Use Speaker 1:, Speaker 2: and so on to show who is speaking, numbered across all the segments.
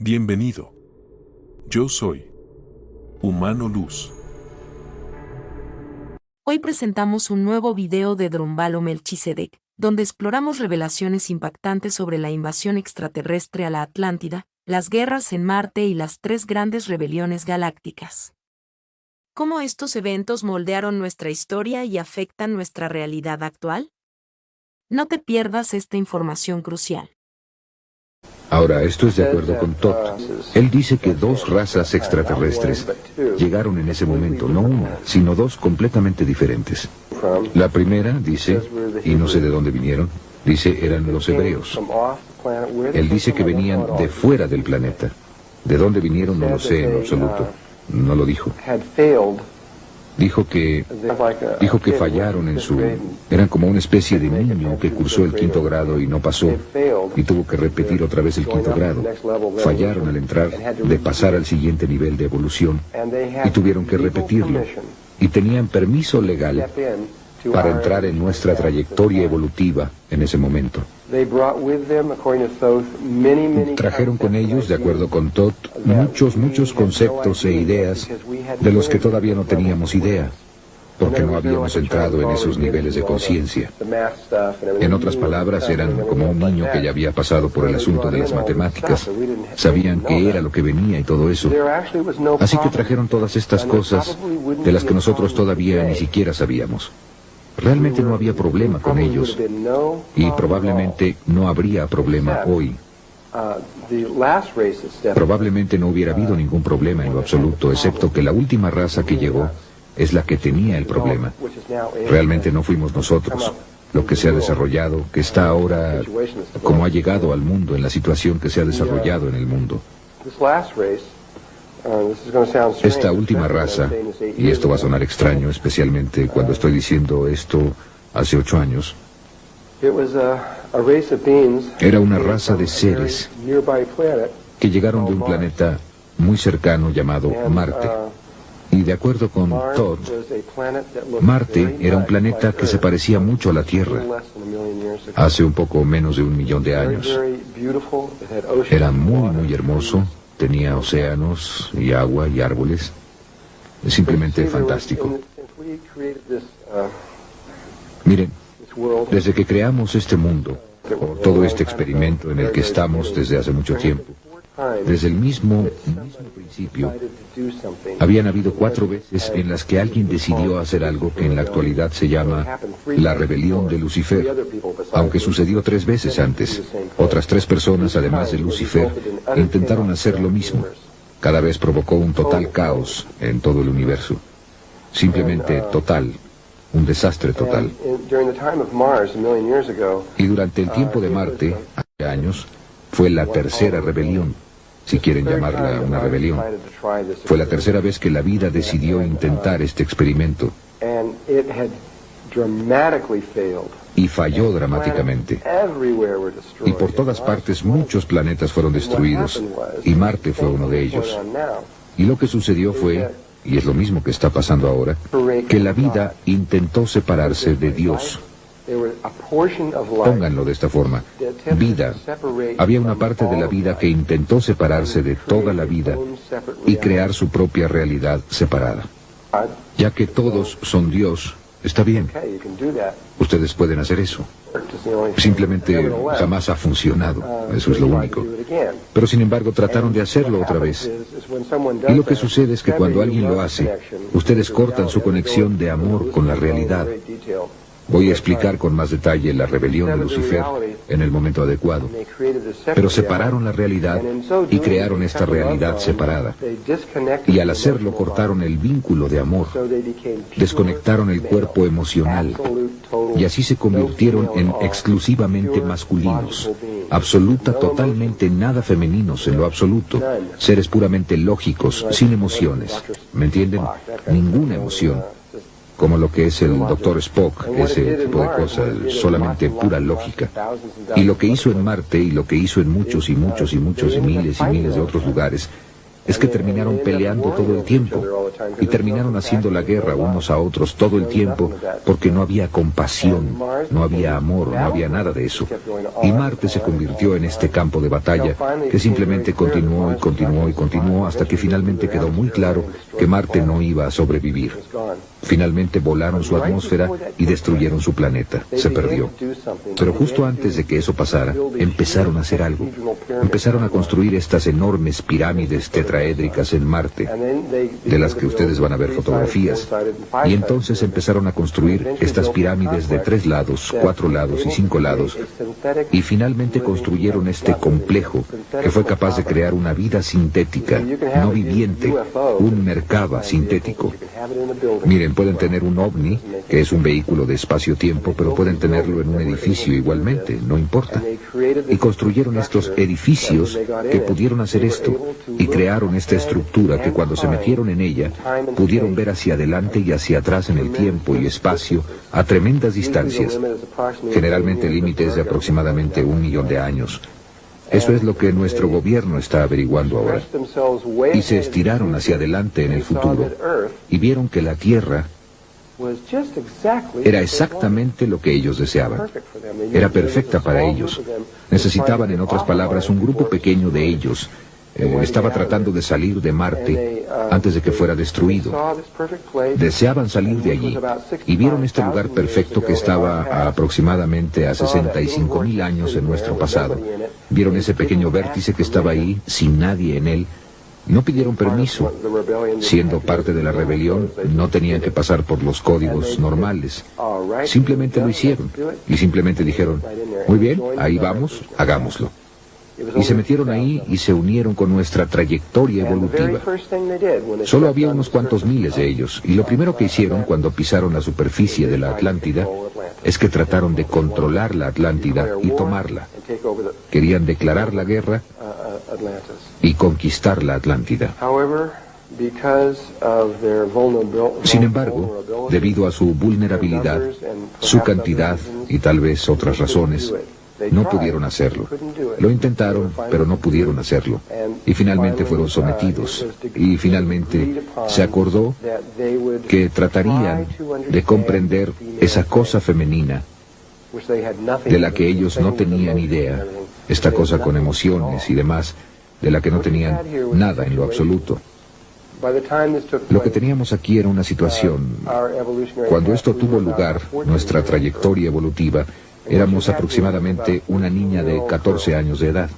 Speaker 1: Bienvenido. Yo soy Humano Luz.
Speaker 2: Hoy presentamos un nuevo video de Drúmbalo Melchizedek, donde exploramos revelaciones impactantes sobre la invasión extraterrestre a la Atlántida, las guerras en Marte y las 3 grandes rebeliones galácticas. ¿Cómo estos eventos moldearon nuestra historia y afectan nuestra realidad actual? No te pierdas esta información crucial.
Speaker 3: Ahora, esto es de acuerdo con Todd. Él dice que 2 razas extraterrestres llegaron en ese momento, no una, sino 2 completamente diferentes. La primera, dice, y no sé de dónde vinieron, dice eran los hebreos. Él dice que venían de fuera del planeta. De dónde vinieron no lo sé en absoluto. No lo dijo. Dijo que fallaron en su... Eran como una especie de niño que cursó el 5º grado y no pasó, y tuvo que repetir otra vez el 5º grado. Fallaron al entrar, de pasar al siguiente nivel de evolución, y tuvieron que repetirlo. Y tenían permiso legal para entrar en nuestra trayectoria evolutiva en ese momento. Trajeron con ellos, de acuerdo con Todd, muchos conceptos e ideas de los que todavía no teníamos idea, porque no habíamos entrado en esos niveles de conciencia. En otras palabras, eran como un niño que ya había pasado por el asunto de las matemáticas. Sabían qué era lo que venía y todo eso. Así que trajeron todas estas cosas de las que nosotros todavía ni siquiera sabíamos. Realmente no había problema con ellos, y probablemente no habría problema hoy. Probablemente no hubiera habido ningún problema en lo absoluto, excepto que la última raza que llegó es la que tenía el problema. Realmente no fuimos nosotros. Lo que se ha desarrollado, que está ahora como ha llegado al mundo, en la situación que se ha desarrollado en el mundo. Esta última raza, y esto va a sonar extraño, especialmente cuando estoy diciendo esto hace 8 años, era una raza de seres que llegaron de un planeta muy cercano llamado Marte. Y de acuerdo con Todd, Marte era un planeta que se parecía mucho a la Tierra hace un poco menos de 1 millón de años. Era muy hermoso. Tenía océanos y agua y árboles. Es simplemente fantástico. Miren, desde que creamos este mundo, o todo este experimento en el que estamos desde hace mucho tiempo, desde el mismo principio, habían habido 4 veces en las que alguien decidió hacer algo que en la actualidad se llama la rebelión de Lucifer, aunque sucedió 3 veces antes. Otras 3 personas, además de Lucifer, intentaron hacer lo mismo. Cada vez provocó un total caos en todo el universo. Simplemente total. Un desastre total. Y durante el tiempo de Marte, hace años, fue la 3ª rebelión, si quieren llamarla una rebelión. Fue la 3ª vez que la vida decidió intentar este experimento. Y falló dramáticamente. Y por todas partes muchos planetas fueron destruidos, y Marte fue uno de ellos. Y lo que sucedió fue, y es lo mismo que está pasando ahora, que la vida intentó separarse de Dios. Pónganlo de esta forma. Vida. Había una parte de la vida que intentó separarse de toda la vida y crear su propia realidad separada. Ya que todos son Dios, está bien. Ustedes pueden hacer eso. Simplemente jamás ha funcionado. Eso es lo único. Pero sin embargo trataron de hacerlo otra vez. Y lo que sucede es que cuando alguien lo hace, ustedes cortan su conexión de amor con la realidad. Voy a explicar con más detalle la rebelión de Lucifer en el momento adecuado. Pero separaron la realidad y crearon esta realidad separada. Y al hacerlo cortaron el vínculo de amor. Desconectaron el cuerpo emocional. Y así se convirtieron en exclusivamente masculinos. Absoluta, totalmente nada femeninos en lo absoluto. Seres puramente lógicos, sin emociones. ¿Me entienden? Ninguna emoción. Como lo que es el Dr. Spock, ese tipo de cosas, solamente pura lógica. Y lo que hizo en Marte, y lo que hizo en muchos y miles de otros lugares, es que terminaron peleando todo el tiempo y terminaron haciendo la guerra unos a otros todo el tiempo porque no había compasión, no había amor, no había nada de eso. Y Marte se convirtió en este campo de batalla que simplemente continuó y continuó y continuó hasta que finalmente quedó muy claro que Marte no iba a sobrevivir. Finalmente volaron su atmósfera y destruyeron su planeta. Se perdió. Pero justo antes de que eso pasara, empezaron a hacer algo. Empezaron a construir estas enormes pirámides tetraédricas en Marte, de las que ustedes van a ver fotografías. Y entonces empezaron a construir estas pirámides de 3 lados, 4 lados y 5 lados. Y finalmente construyeron este complejo que fue capaz de crear una vida sintética, no viviente, un Merkaba sintético. Miren, pueden tener un ovni, que es un vehículo de espacio-tiempo, pero pueden tenerlo en un edificio igualmente, no importa. Y construyeron estos edificios que pudieron hacer esto, y crearon esta estructura que cuando se metieron en ella, pudieron ver hacia adelante y hacia atrás en el tiempo y espacio a tremendas distancias. Generalmente el límite es de aproximadamente 1 millón de años. Eso es lo que nuestro gobierno está averiguando ahora. Y se estiraron hacia adelante en el futuro y vieron que la Tierra era exactamente lo que ellos deseaban. Era perfecta para ellos. Necesitaban, en otras palabras, un grupo pequeño de ellos. Estaba tratando de salir de Marte antes de que fuera destruido. Deseaban salir de allí y vieron este lugar perfecto que estaba aproximadamente a 65.000 años en nuestro pasado. Vieron ese pequeño vértice que estaba ahí, sin nadie en él. No pidieron permiso. Siendo parte de la rebelión, no tenían que pasar por los códigos normales. Simplemente lo hicieron y simplemente dijeron, muy bien, ahí vamos, hagámoslo. Y se metieron ahí y se unieron con nuestra trayectoria evolutiva. Solo había unos cuantos miles de ellos, y lo primero que hicieron cuando pisaron la superficie de la Atlántida es que trataron de controlar la Atlántida y tomarla. Querían declarar la guerra y conquistar la Atlántida. Sin embargo, debido a su vulnerabilidad, su cantidad y tal vez otras razones, no pudieron hacerlo. Lo intentaron, pero no pudieron hacerlo. Y finalmente fueron sometidos. Y finalmente se acordó que tratarían de comprender esa cosa femenina de la que ellos no tenían idea, esta cosa con emociones y demás, de la que no tenían nada en lo absoluto. Lo que teníamos aquí era una situación. Cuando esto tuvo lugar, nuestra trayectoria evolutiva, éramos aproximadamente una niña de 14 años de edad.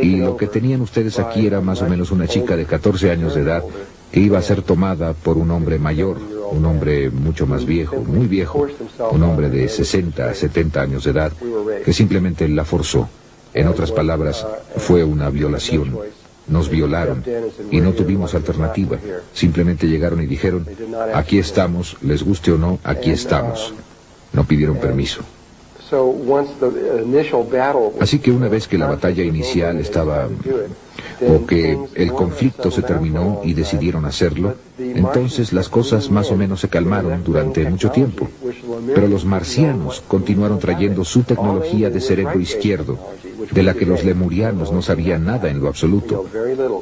Speaker 3: Y lo que tenían ustedes aquí era más o menos una chica de 14 años de edad que iba a ser tomada por un hombre mayor, un hombre mucho más viejo, muy viejo, un hombre de 60 a 70 años de edad, que simplemente la forzó. En otras palabras, fue una violación. Nos violaron y no tuvimos alternativa. Simplemente llegaron y dijeron, aquí estamos, les guste o no, aquí estamos. No pidieron permiso. Así que una vez que la batalla inicial estaba, o que el conflicto se terminó y decidieron hacerlo, entonces las cosas más o menos se calmaron durante mucho tiempo. Pero los marcianos continuaron trayendo su tecnología de cerebro izquierdo, de la que los lemurianos no sabían nada en lo absoluto.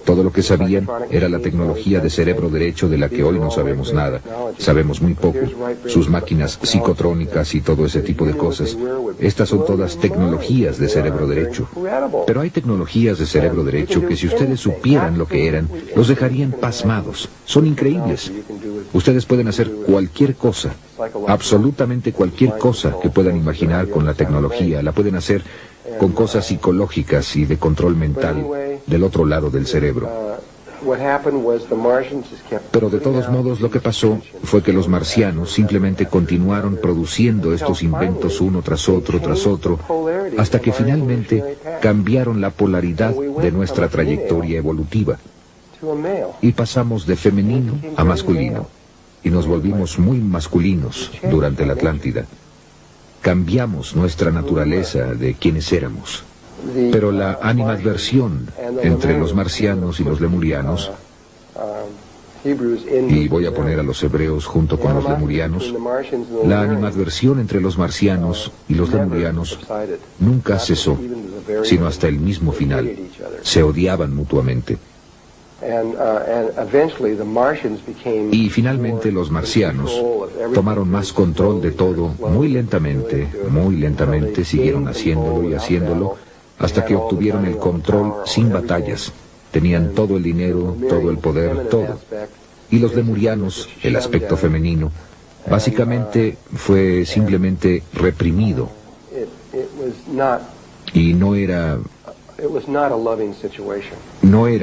Speaker 3: Todo lo que sabían era la tecnología de cerebro derecho de la que hoy no sabemos nada. Sabemos muy poco. Sus máquinas psicotrónicas y todo ese tipo de cosas. Estas son todas tecnologías de cerebro derecho. Pero hay tecnologías de cerebro derecho que si ustedes supieran lo que eran, los dejarían pasmados. Son increíbles. Ustedes pueden hacer cualquier cosa, absolutamente cualquier cosa que puedan imaginar con la tecnología. La pueden hacer con cosas psicológicas y de control mental del otro lado del cerebro. Pero de todos modos lo que pasó fue que los marcianos simplemente continuaron produciendo estos inventos uno tras otro, hasta que finalmente cambiaron la polaridad de nuestra trayectoria evolutiva. Y pasamos de femenino a masculino, y nos volvimos muy masculinos durante la Atlántida. Cambiamos nuestra naturaleza de quienes éramos. Pero la animadversión entre los marcianos y los lemurianos, y voy a poner a los hebreos junto con los lemurianos, la animadversión entre los marcianos y los lemurianos nunca cesó, sino hasta el mismo final. Se odiaban mutuamente. Y finalmente los marcianos tomaron más control de todo muy lentamente siguieron haciéndolo y haciéndolo hasta que obtuvieron el control sin batallas. Tenían todo el dinero, todo el poder, todo. Y los lemurianos, el aspecto femenino, básicamente fue simplemente reprimido. Y no era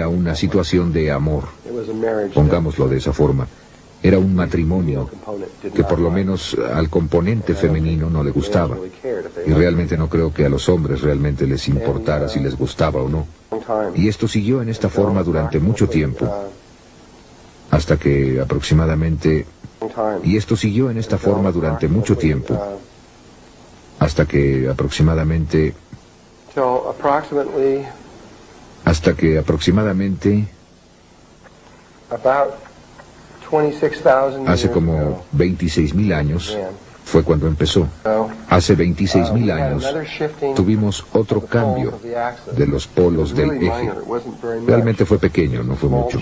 Speaker 3: una situación de amor, pongámoslo de esa forma. Era un matrimonio que por lo menos al componente femenino no le gustaba. Y realmente no creo que a los hombres realmente les importara si les gustaba o no. Y esto siguió en esta forma durante mucho tiempo, hasta que aproximadamente hace como 26.000 años fue cuando empezó. Hace 26.000 años tuvimos otro cambio de los polos del eje. Realmente fue pequeño, no fue mucho.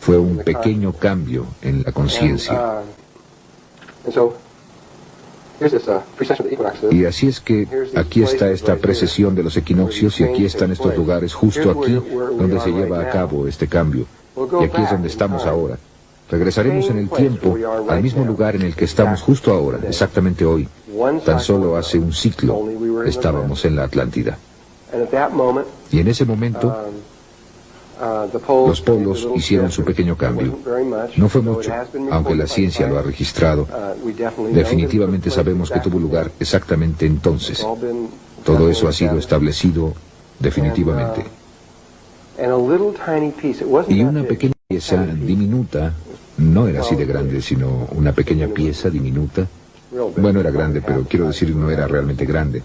Speaker 3: Fue un pequeño cambio en la conciencia. Y así es que aquí está esta precesión de los equinoccios y aquí están estos lugares, justo aquí donde se lleva a cabo este cambio. Y aquí es donde estamos ahora. Regresaremos en el tiempo al mismo lugar en el que estamos justo ahora, exactamente hoy. Tan solo hace un ciclo estábamos en la Atlántida. Y en ese momento los polos hicieron su pequeño cambio. No fue mucho, aunque la ciencia lo ha registrado. Definitivamente sabemos que tuvo lugar exactamente entonces. Todo eso ha sido establecido definitivamente. Y una pequeña pieza diminuta, no era así de grande, sino una pequeña pieza diminuta. Bueno, era grande, pero quiero decir, no era realmente grande.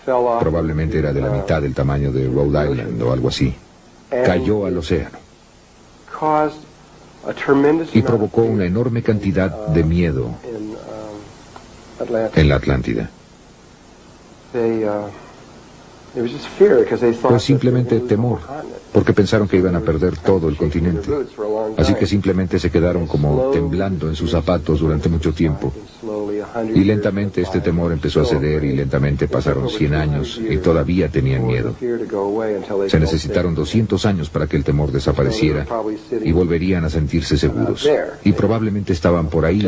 Speaker 3: Probablemente era de la mitad del tamaño de Rhode Island o algo así. Cayó al océano y provocó una enorme cantidad de miedo en la Atlántida. Fue simplemente temor, porque pensaron que iban a perder todo el continente. Así que simplemente se quedaron como temblando en sus zapatos durante mucho tiempo. Y lentamente este temor empezó a ceder y lentamente pasaron 100 años y todavía tenían miedo. Se necesitaron 200 años para que el temor desapareciera y volverían a sentirse seguros. Y probablemente estaban por ahí,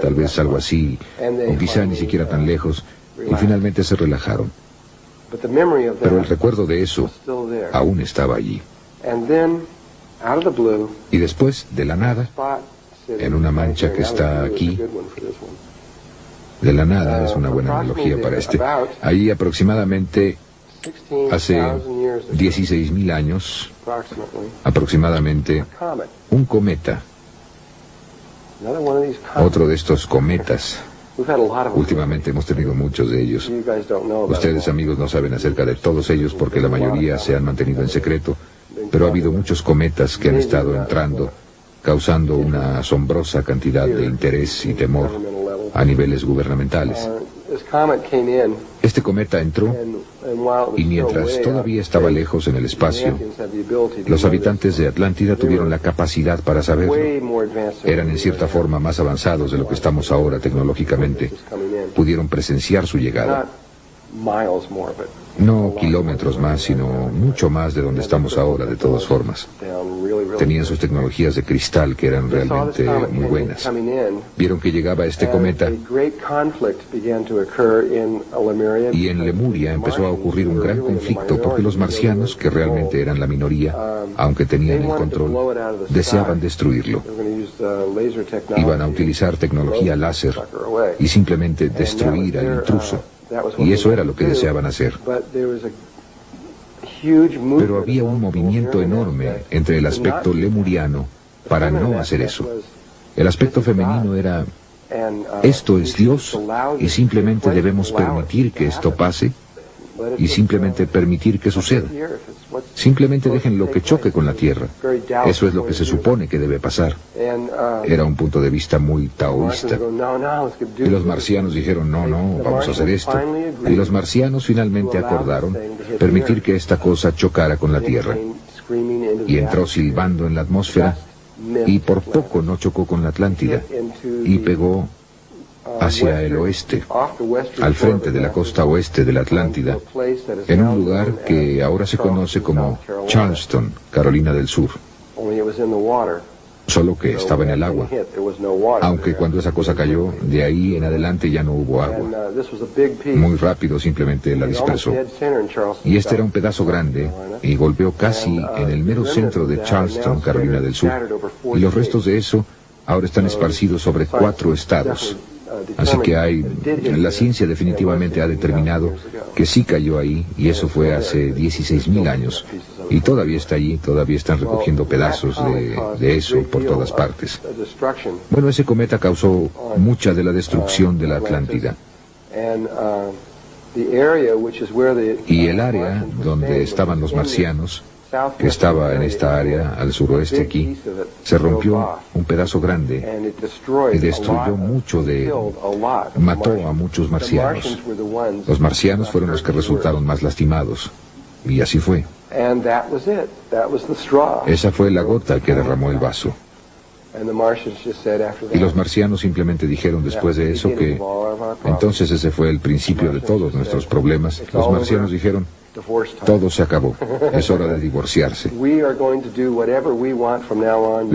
Speaker 3: tal vez algo así, o quizá ni siquiera tan lejos, y finalmente se relajaron. Pero el recuerdo de eso aún estaba allí. Y después, de la nada, en una mancha que está aquí, de la nada, es una buena analogía para ahí aproximadamente hace 16.000 años, aproximadamente, un cometa, otro de estos cometas. Últimamente hemos tenido muchos de ellos. Ustedes, amigos, no saben acerca de todos ellos porque la mayoría se han mantenido en secreto, pero ha habido muchos cometas que han estado entrando, causando una asombrosa cantidad de interés y temor a niveles gubernamentales. Este cometa entró y mientras todavía estaba lejos en el espacio, los habitantes de Atlántida tuvieron la capacidad para saberlo. Eran en cierta forma más avanzados de lo que estamos ahora tecnológicamente. Pudieron presenciar su llegada. No kilómetros más, sino mucho más de donde estamos ahora, de todas formas. Tenían sus tecnologías de cristal que eran realmente muy buenas. Vieron que llegaba este cometa y en Lemuria empezó a ocurrir un gran conflicto porque los marcianos, que realmente eran la minoría, aunque tenían el control, deseaban destruirlo. Iban a utilizar tecnología láser y simplemente destruir al intruso. Y eso era lo que deseaban hacer. Pero había un movimiento enorme entre el aspecto lemuriano para no hacer eso. El aspecto femenino era, esto es Dios y simplemente debemos permitir que esto pase y simplemente permitir que suceda. Simplemente déjenlo que choque con la tierra. Eso es lo que se supone que debe pasar. Era un punto de vista muy taoísta. Y los marcianos dijeron, no, vamos a hacer esto. Y los marcianos finalmente acordaron permitir que esta cosa chocara con la tierra. y entró silbando en la atmósfera, y por poco no chocó con la Atlántida, y pegó hacia el oeste, al frente de la costa oeste de la Atlántida, en un lugar que ahora se conoce como Charleston, Carolina del Sur. Solo que estaba en el agua, aunque cuando esa cosa cayó, de ahí en adelante ya no hubo agua. Muy rápido simplemente la dispersó. Y este era un pedazo grande, y golpeó casi en el mero centro de Charleston, Carolina del Sur. Y los restos de eso ahora están esparcidos sobre 4 estados. Así que la ciencia definitivamente ha determinado que sí cayó ahí, y eso fue hace 16.000 años. Y todavía está allí, todavía están recogiendo pedazos de eso por todas partes. Bueno, ese cometa causó mucha de la destrucción de la Atlántida. Y el área donde estaban los marcianos, que estaba en esta área al suroeste aquí, se rompió un pedazo grande y destruyó mató a muchos marcianos. Los marcianos fueron los que resultaron más lastimados, y así fue. Esa fue la gota que derramó el vaso. Y los marcianos simplemente dijeron después de eso que entonces ese fue el principio de todos nuestros problemas. Los marcianos dijeron: todo se acabó, es hora de divorciarse. De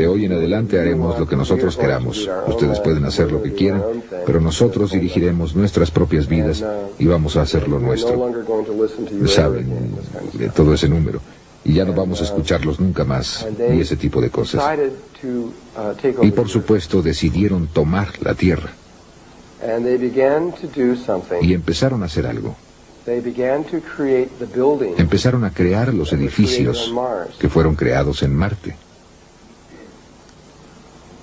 Speaker 3: hoy en adelante haremos lo que nosotros queramos. Ustedes pueden hacer lo que quieran, pero nosotros dirigiremos nuestras propias vidas y vamos a hacer lo nuestro. Saben, de todo ese número. Y ya no vamos a escucharlos nunca más, ni ese tipo de cosas. Y por supuesto decidieron tomar la Tierra. Y empezaron a hacer algo. Empezaron a crear los edificios que fueron creados en Marte.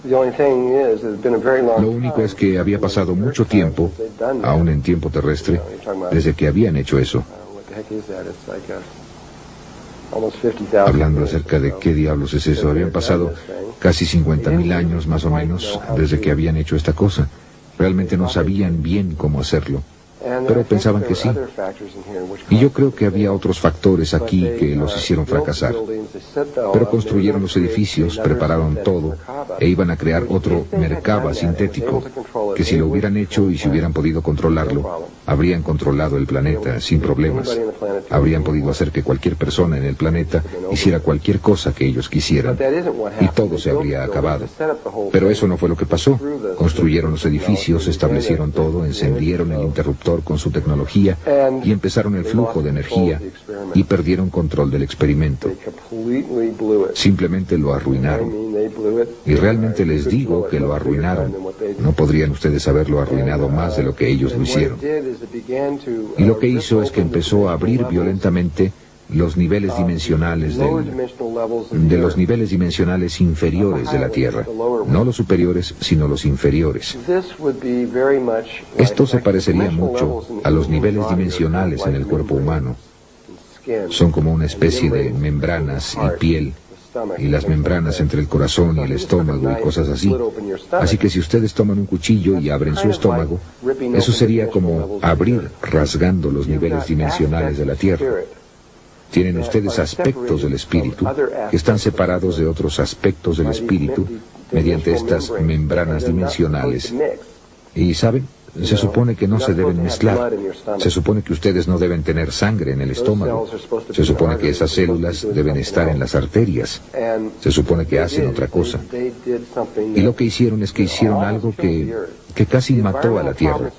Speaker 3: Lo único es que había pasado mucho tiempo, aún en tiempo terrestre, desde que habían hecho eso. Hablando acerca de qué diablos es eso, habían pasado casi 50.000 años más o menos desde que habían hecho esta cosa. Realmente no sabían bien cómo hacerlo, pero pensaban que sí. Y yo creo que había otros factores aquí que los hicieron fracasar. Pero construyeron los edificios, prepararon todo, e iban a crear otro Merkaba sintético, que si lo hubieran hecho y si hubieran podido controlarlo, habrían controlado el planeta sin problemas. Habrían podido hacer que cualquier persona en el planeta hiciera cualquier cosa que ellos quisieran, y todo se habría acabado. Pero eso no fue lo que pasó. Construyeron los edificios, establecieron todo, encendieron el interruptor con su tecnología y empezaron el flujo de energía y perdieron control del experimento. Simplemente lo arruinaron. Y realmente les digo que lo arruinaron. No podrían ustedes haberlo arruinado más de lo que ellos lo hicieron. Y lo que hizo es que empezó a abrir violentamente los niveles dimensionales de los niveles dimensionales inferiores de la Tierra. No los superiores, sino los inferiores. Esto se parecería mucho a los niveles dimensionales en el cuerpo humano. Son como una especie de membranas y piel, y las membranas entre el corazón y el estómago y cosas así. Así que si ustedes toman un cuchillo y abren su estómago, eso sería como abrir rasgando los niveles dimensionales de la Tierra. Tienen ustedes aspectos del espíritu que están separados de otros aspectos del espíritu mediante estas membranas dimensionales. Y ¿saben? Se supone que no se deben mezclar. Se supone que ustedes no deben tener sangre en el estómago. Se supone que esas células deben estar en las arterias. Se supone que hacen otra cosa. Y lo que hicieron es que hicieron algo que casi mató a la Tierra.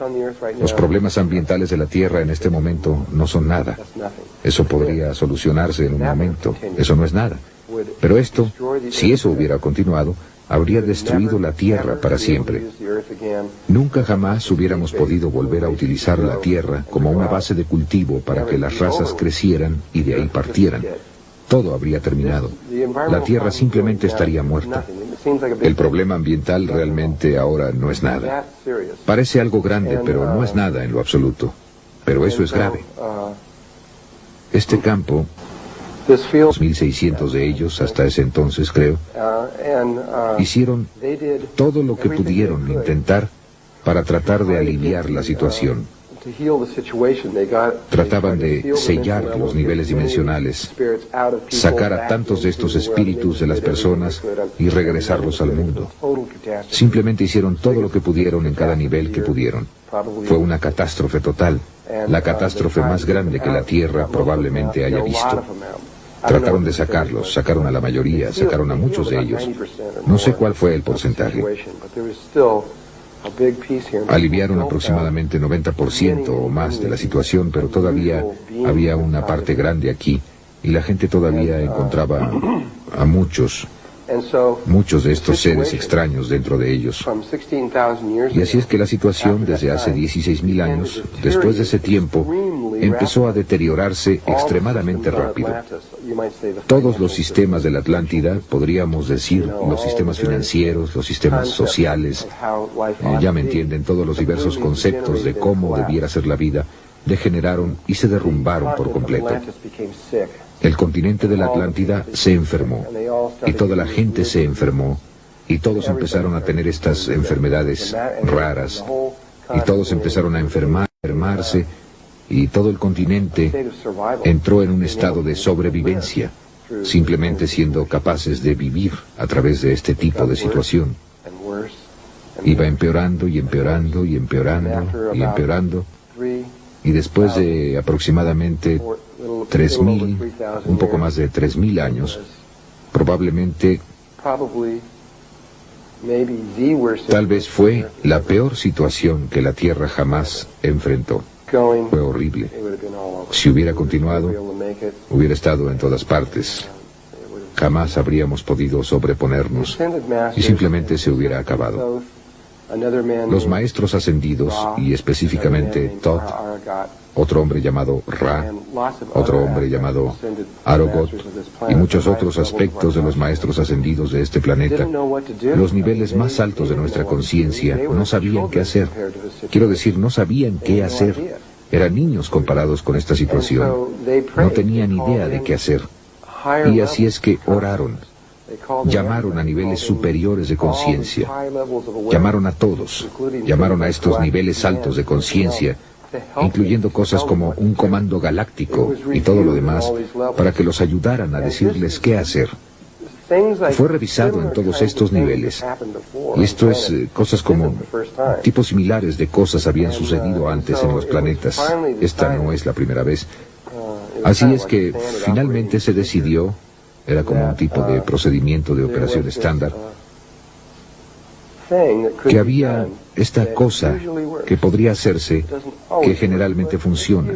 Speaker 3: Los problemas ambientales de la Tierra en este momento no son nada. Eso podría solucionarse en un momento. Eso no es nada. Pero esto, si eso hubiera continuado, habría destruido la Tierra para siempre. Nunca jamás hubiéramos podido volver a utilizar la Tierra como una base de cultivo para que las razas crecieran y de ahí partieran. Todo habría terminado. La Tierra simplemente estaría muerta. El problema ambiental realmente ahora no es nada. Parece algo grande, pero no es nada en lo absoluto. Pero eso es grave. Este campo, 2.600 de ellos hasta ese entonces, creo, hicieron todo lo que pudieron intentar para tratar de aliviar la situación, Trataban de sellar los niveles dimensionales, sacar a tantos de estos espíritus de las personas y regresarlos al mundo. Simplemente hicieron todo lo que pudieron en cada nivel que pudieron. Fue una catástrofe total, la catástrofe más grande que la Tierra probablemente haya visto. Trataron de sacarlos, sacaron a la mayoría, sacaron a muchos de ellos. No sé cuál fue el porcentaje. Aliviaron aproximadamente 90% o más de la situación, pero todavía había una parte grande aquí, y la gente todavía encontraba a muchos de estos seres extraños dentro de ellos. Y así es que la situación desde hace 16.000 años, después de ese tiempo, empezó a deteriorarse extremadamente rápido. Todos los sistemas de la Atlántida, podríamos decir, los sistemas financieros, los sistemas sociales, ya me entienden, todos los diversos conceptos de cómo debiera ser la vida, degeneraron y se derrumbaron por completo. El continente de la Atlántida se enfermó, y toda la gente se enfermó, y todos empezaron a tener estas enfermedades raras, y todos empezaron a enfermarse, y todo el continente entró en un estado de sobrevivencia, simplemente siendo capaces de vivir a través de este tipo de situación. Iba empeorando y empeorando y empeorando y empeorando, y después de aproximadamente 3.000, un poco más de 3.000 años, probablemente, tal vez fue la peor situación que la Tierra jamás enfrentó. Fue horrible. Si hubiera continuado, hubiera estado en todas partes. Jamás habríamos podido sobreponernos y simplemente se hubiera acabado. Los maestros ascendidos, y específicamente Thoth, otro hombre llamado Ra, otro hombre llamado Arogot, y muchos otros aspectos de los maestros ascendidos de este planeta, los niveles más altos de nuestra conciencia, no sabían qué hacer. Quiero decir, no sabían qué hacer. Eran niños comparados con esta situación. No tenían idea de qué hacer. Y así es que oraron. Llamaron a niveles superiores de conciencia. Llamaron a todos. Llamaron a estos niveles altos de conciencia, incluyendo cosas como un comando galáctico y todo lo demás, para que los ayudaran a decirles qué hacer. Fue revisado en todos estos niveles. Y esto es cosas como tipos similares de cosas habían sucedido antes en los planetas. Esta no es la primera vez. Así es que finalmente se decidió, era como un tipo de procedimiento de operación estándar, que había esta cosa que podría hacerse, que generalmente funciona.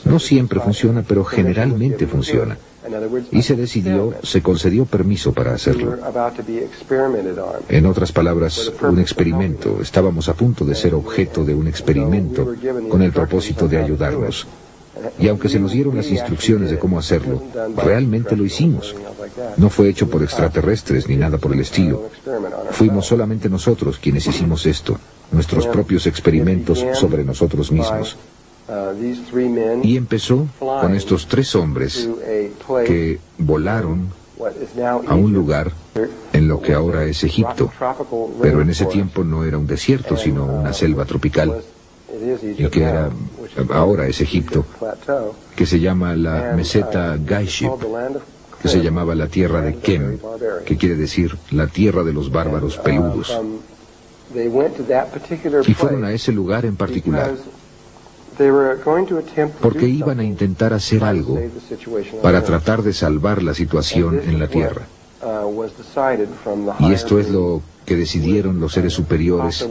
Speaker 3: No siempre funciona, pero generalmente funciona. Y se decidió, se concedió permiso para hacerlo. En otras palabras, un experimento. Estábamos a punto de ser objeto de un experimento con el propósito de ayudarnos. Y aunque se nos dieron las instrucciones de cómo hacerlo, realmente lo hicimos. No fue hecho por extraterrestres ni nada por el estilo. Fuimos solamente nosotros quienes hicimos esto, nuestros propios experimentos sobre nosotros mismos. Y empezó con estos 3 hombres que volaron a un lugar en lo que ahora es Egipto, pero en ese tiempo no era un desierto, sino una selva tropical, y que ahora es Egipto, que se llama la meseta Gaiship, que se llamaba la tierra de Kem, que quiere decir la tierra de los bárbaros peludos. Y fueron a ese lugar en particular porque iban a intentar hacer algo para tratar de salvar la situación en la Tierra. Y esto es lo que decidieron los seres superiores,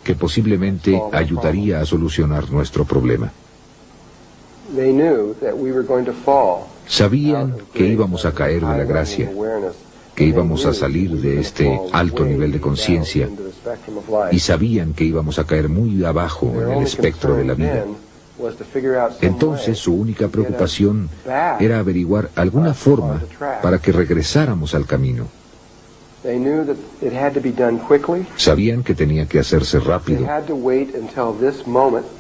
Speaker 3: que posiblemente ayudaría a solucionar nuestro problema. Sabían que íbamos a caer de la gracia, que íbamos a salir de este alto nivel de conciencia, y sabían que íbamos a caer muy abajo en el espectro de la vida. Entonces su única preocupación era averiguar alguna forma para que regresáramos al camino. Sabían que tenía que hacerse rápido.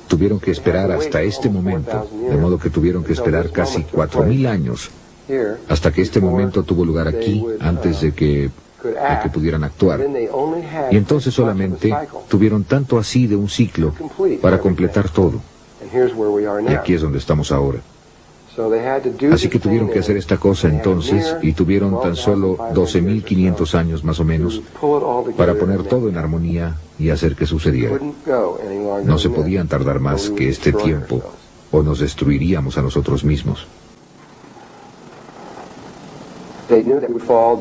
Speaker 3: Tuvieron que esperar hasta este momento, de modo que tuvieron que esperar casi 4.000 años hasta que este momento tuvo lugar aquí, antes de que en que pudieran actuar. Y entonces solamente tuvieron tanto así de un ciclo para completar todo. Y aquí es donde estamos ahora. Así que tuvieron que hacer esta cosa entonces, y tuvieron tan solo 12.500 años más o menos para poner todo en armonía y hacer que sucediera. No se podían tardar más que este tiempo, o nos destruiríamos a nosotros mismos.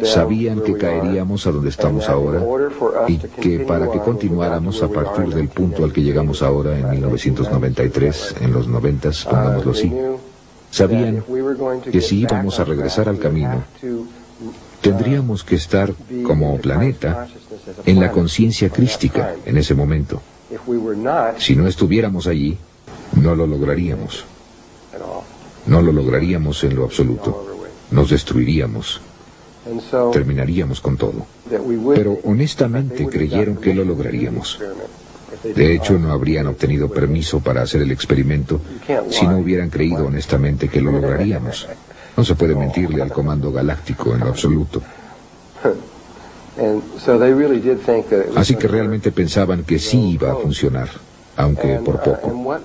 Speaker 3: Sabían que caeríamos a donde estamos ahora y que para que continuáramos a partir del punto al que llegamos ahora en 1993, en los 90s, pongámoslo así, sabían que si íbamos a regresar al camino, tendríamos que estar como planeta en la conciencia crística en ese momento. Si no estuviéramos allí, no lo lograríamos. No lo lograríamos en lo absoluto. Nos destruiríamos. Terminaríamos con todo. Pero honestamente creyeron que lo lograríamos. De hecho, no habrían obtenido permiso para hacer el experimento si no hubieran creído honestamente que lo lograríamos. No se puede mentirle al Comando Galáctico en lo absoluto. Así que realmente pensaban que sí iba a funcionar, aunque por poco.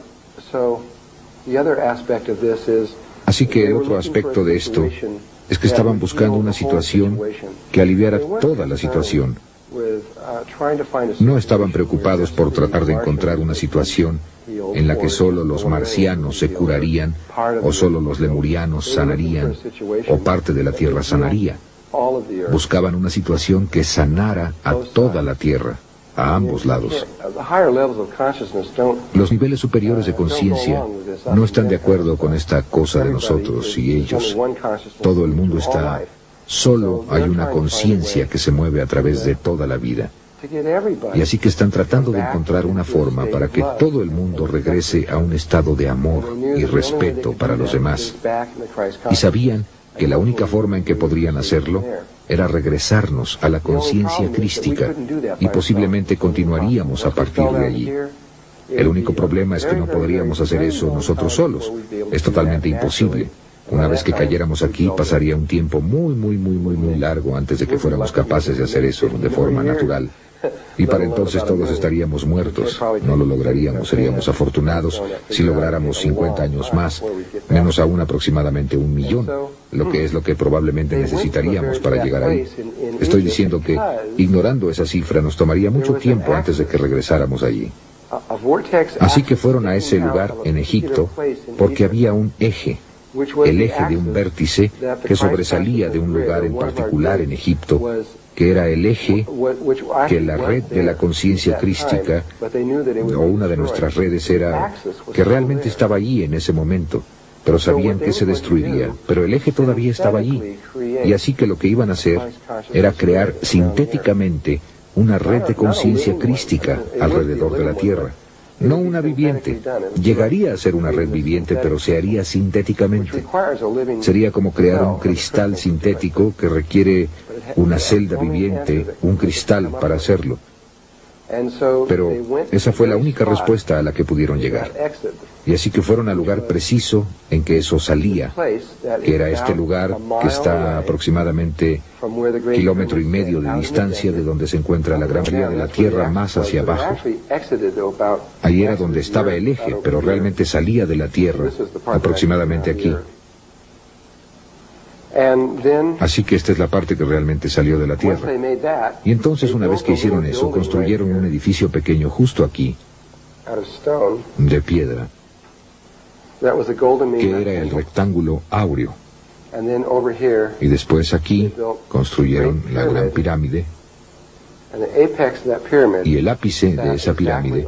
Speaker 3: Así que el otro aspecto de esto es que estaban buscando una situación que aliviara toda la situación. No estaban preocupados por tratar de encontrar una situación en la que solo los marcianos se curarían, o solo los lemurianos sanarían, o parte de la Tierra sanaría. Buscaban una situación que sanara a toda la Tierra, a ambos lados. Los niveles superiores de conciencia no están de acuerdo con esta cosa de nosotros y ellos. Todo el mundo está... Solo hay una conciencia que se mueve a través de toda la vida. Y así que están tratando de encontrar una forma para que todo el mundo regrese a un estado de amor y respeto para los demás. Y sabían que la única forma en que podrían hacerlo era regresarnos a la conciencia crística, y posiblemente continuaríamos a partir de allí. El único problema es que no podríamos hacer eso nosotros solos. Es totalmente imposible. Una vez que cayéramos aquí, pasaría un tiempo muy largo antes de que fuéramos capaces de hacer eso de forma natural. Y para entonces todos estaríamos muertos. No lo lograríamos, seríamos afortunados si lográramos 50 años más, menos aún aproximadamente 1 millón, lo que es lo que probablemente necesitaríamos para llegar ahí. Estoy diciendo que, ignorando esa cifra, nos tomaría mucho tiempo antes de que regresáramos allí. Así que fueron a ese lugar en Egipto porque había un eje. El eje de un vértice que sobresalía de un lugar en particular en Egipto, que era el eje que la red de la conciencia crística, o una de nuestras redes, era que realmente estaba allí en ese momento, pero sabían que se destruiría, pero el eje todavía estaba allí, y así que lo que iban a hacer era crear sintéticamente una red de conciencia crística alrededor de la Tierra. No una viviente. Llegaría a ser una red viviente, pero se haría sintéticamente. Sería como crear un cristal sintético que requiere una celda viviente, un cristal para hacerlo. Pero esa fue la única respuesta a la que pudieron llegar. Y así que fueron al lugar preciso en que eso salía, que era este lugar que está aproximadamente 1,5 kilómetros de distancia de donde se encuentra la gran mayoría de la Tierra más hacia abajo. Ahí era donde estaba el eje, pero realmente salía de la Tierra, aproximadamente aquí. Así que esta es la parte que realmente salió de la Tierra. Y entonces, una vez que hicieron eso, construyeron un edificio pequeño justo aquí, de piedra, que era el rectángulo áureo. Y después aquí construyeron la gran pirámide, y el ápice de esa pirámide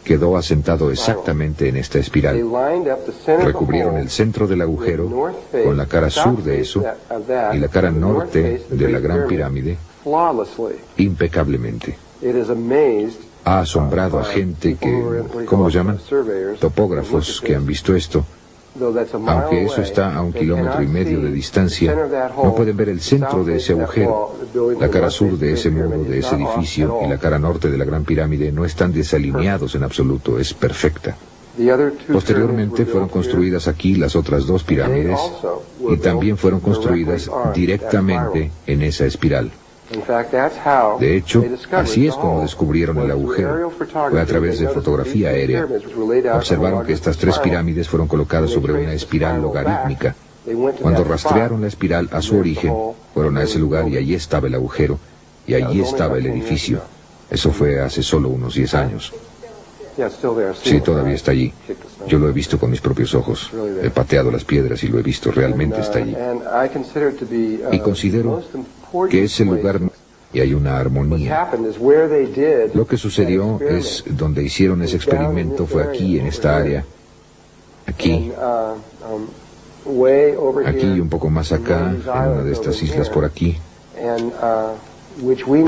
Speaker 3: quedó asentado exactamente en esta espiral. Recubrieron el centro del agujero con la cara sur de eso y la cara norte de la gran pirámide impecablemente. Ha asombrado a gente que, ¿cómo lo llaman? Topógrafos que han visto esto. Aunque eso está a 1,5 kilómetros de distancia, no pueden ver el centro de ese agujero. La cara sur de ese muro, de ese edificio, y la cara norte de la gran pirámide no están desalineados en absoluto, es perfecta. Posteriormente fueron construidas aquí las otras 2 pirámides, y también fueron construidas directamente en esa espiral. De hecho, así es como descubrieron el agujero. Fue a través de fotografía aérea. Observaron que estas 3 pirámides fueron colocadas sobre una espiral logarítmica. Cuando rastrearon la espiral a su origen, fueron a ese lugar y allí estaba el agujero, y allí estaba el edificio. Eso fue hace solo unos 10 años. Sí, todavía está allí. Yo lo he visto con mis propios ojos. He pateado las piedras y lo he visto, realmente está allí. Y considero que ese lugar y hay una armonía. Lo que sucedió es donde hicieron ese experimento fue aquí, en esta área, aquí y un poco más acá, en una de estas islas por aquí, a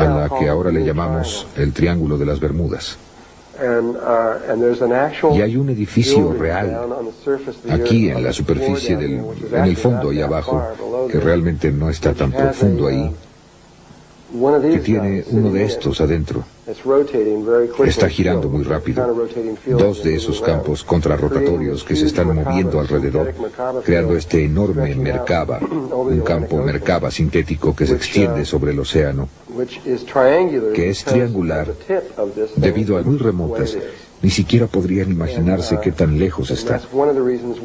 Speaker 3: la que ahora le llamamos el Triángulo de las Bermudas. Y hay un edificio real aquí en la superficie en el fondo ahí abajo, que realmente no está tan profundo ahí, que tiene uno de estos adentro. Está girando muy rápido. 2 de esos campos contrarrotatorios que se están moviendo alrededor, creando este enorme Merkaba, un campo Merkaba sintético que se extiende sobre el océano, que es triangular debido a muy remotas. Ni siquiera podrían imaginarse qué tan lejos está.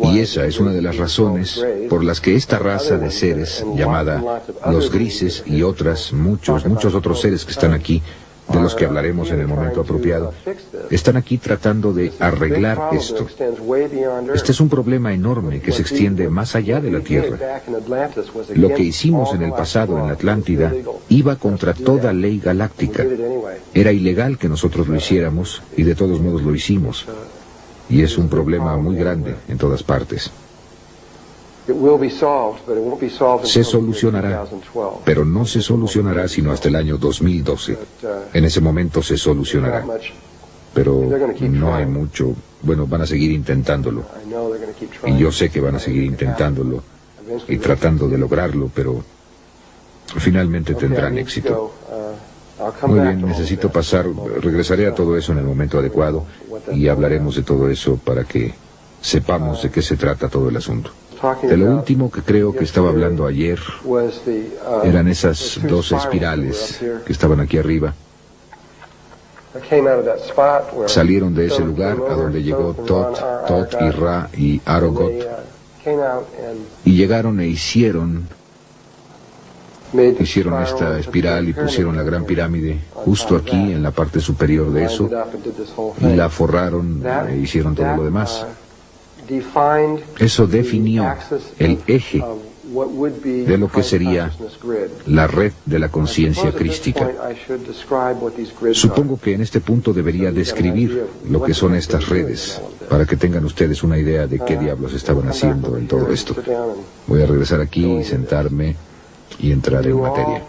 Speaker 3: Y esa es una de las razones por las que esta raza de seres, llamada los grises y muchos otros seres que están aquí, de los que hablaremos en el momento apropiado, están aquí tratando de arreglar esto. Este es un problema enorme que se extiende más allá de la Tierra. Lo que hicimos en el pasado en la Atlántida iba contra toda ley galáctica. Era ilegal que nosotros lo hiciéramos y de todos modos lo hicimos. Y es un problema muy grande en todas partes. Se solucionará, pero no se solucionará sino hasta el año 2012. En ese momento se solucionará. Pero no hay mucho. Bueno, van a seguir intentándolo. Y yo sé que van a seguir intentándolo y tratando de lograrlo, pero finalmente tendrán éxito. Muy bien, necesito regresaré a todo eso en el momento adecuado y hablaremos de todo eso para que sepamos de qué se trata todo el asunto. De lo último que creo que estaba hablando ayer eran esas 2 espirales que estaban aquí arriba. Salieron de ese lugar a donde llegó Tot y Ra y Arogot, y llegaron e hicieron esta espiral y pusieron la gran pirámide justo aquí en la parte superior de eso, y la forraron e hicieron todo lo demás. Eso definió el eje de lo que sería la red de la conciencia crística. Supongo que en este punto debería describir lo que son estas redes, para que tengan ustedes una idea de qué diablos estaban haciendo en todo esto. Voy a regresar aquí y sentarme y entrar en materia.